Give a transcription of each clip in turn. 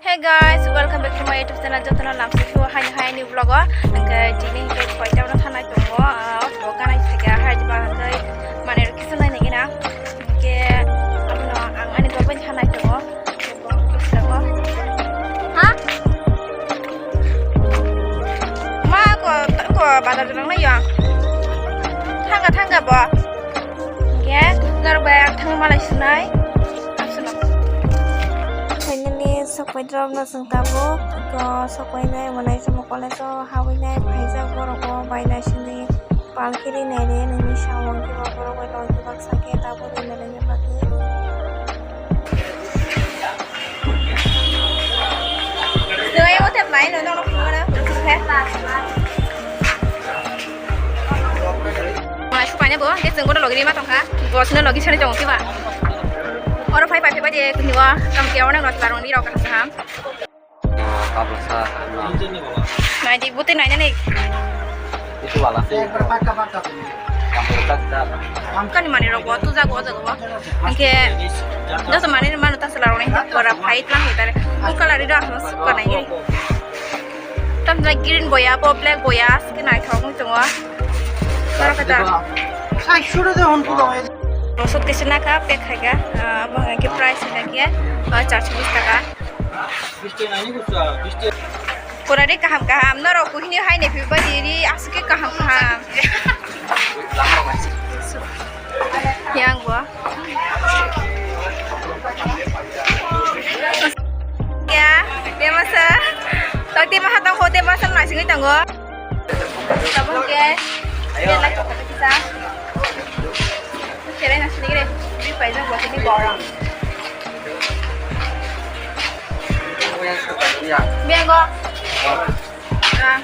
Hey guys, welcome back to my YouTube channel. Jotono lamsi phu hai new vlog o. Angkai dini ke koita na thanai tongo. Auto kana sega hai diba angkai mane kisan nai negi na. Ke amno angani to ban thanai tongo. Ha? Ma ko badar jang na ya. Thanga bo. Ke narba thang malai sunai. Sokwai drop na sung tabo ko sokwai nai manai sama college o hawi nai phaisa boroko bainai sini palkiri nai re nani sawang ki boroko bai lon ki baksa ke tabo re nai bagi Rồi em có thêm máy nữa đâu nó không nữa hết mà chụp ảnh nhá bố cái dừng có được login mà tông hả bố xin login cho nó chồng chứ bạn Orang fai pai dia kunjua kam kiawan yang nasi larung ni rau kan saham. Nah di butin nanya nih. Itu walasnya. Kan di mana rau tu jago. Angke, dah semana ni mana tas larung ni orang fai lah kita. Muka lari dah mas kau nanya. Tam lagi green boya, black boya, skin naik thong tunggu. Baru kata. Saya sudah dah on pulang. Maksud ke sana ka pek harga abang ke price lagi ya 420 taka pura de kaham na ro kuhini hai ne phi badi asuke kaham yang gua ya dia masa tadi mah hatang hotel masa nai singi tanggo sabun ke dia lagi kita Kira nak sendiri deh, ini payah buat ini borang. Biar kok. Nah.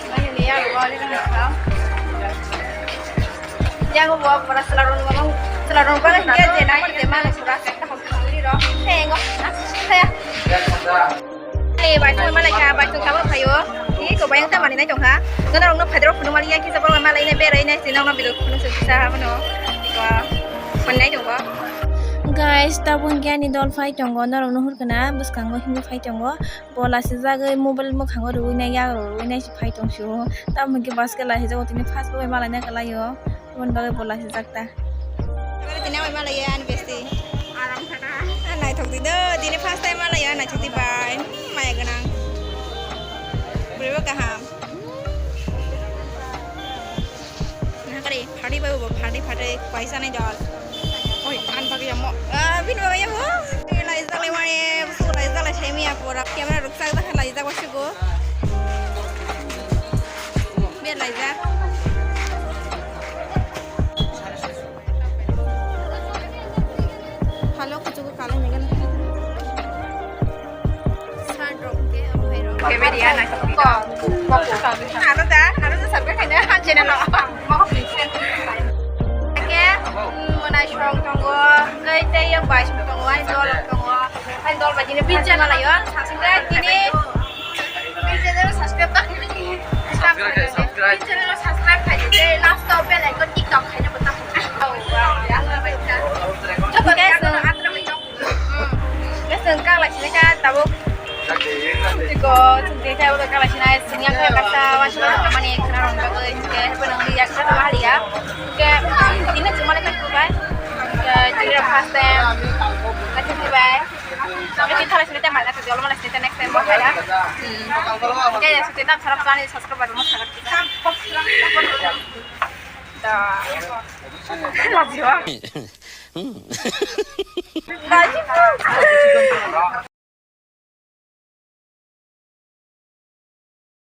Banyak ni ya, gua ni kan tahu. Jangan gua para selarun pada dia je nak kita mana surah kita harus sendiri loh. Hei kok, saya. Ni baik mana kah, baik kamu kayu. Ini kau bayang tak mana ni jong ha? Kena orang nak padro pun malah yang kita bawa malah ini berai ini senang nak bilu pun susah mana? Wah, mana jong ba? Guys, tabung kian idol fight jong ba? Orang nuhur kena, bus kanggo hindi fight jong ba? Bola sejaga mobile mu kanggo rugi ni ya, rugi ni si fight jong syu. Tabung mungkin bas ke lah, hijau tini fast bawa malah ni kalau yo, pun bagai bola sejakta. Kalau tini bawa malah ya, ni besti. Aram sana. Naik thok tidak, tini fast time malah ya, naik thok tiba, maya kenang. Berapa kaham? Nah kali, party, paisa nih jual. Oh, an pakai jamu. Bin bawa ya bu. Laiza lewat, busu laiza lah semi apa orang. Kamera ruksak dah laiza wasih go. Biar laiza. Halo, kucing kalah nih kan. Media nak harus sampai kena channel mau present. Oke, mana strong tunggu, kita yang baik tunggu, idol bagi ni bincang lah ya. Subscribe ini, bincang subscribe tak ini. Subscribe channel subscribe saja. Last top bell icon TikTok hanya betul. Coba guys, guys engkau lah sini kan tahu. Jika sendiri saya udah kalah Cina, sini aku yang kata masalah mana yang kena orang bagai juga, penang dia kita tambah dia, ke ini cuma lepas tu kan, jadi pas time, macam tu kan, tapi kita harus cerita mana tu, kalau malah cerita next time boleh ya, oke ya cerita sarap sana subscribe baru mau sangat kita, dah, lagi doang, lagi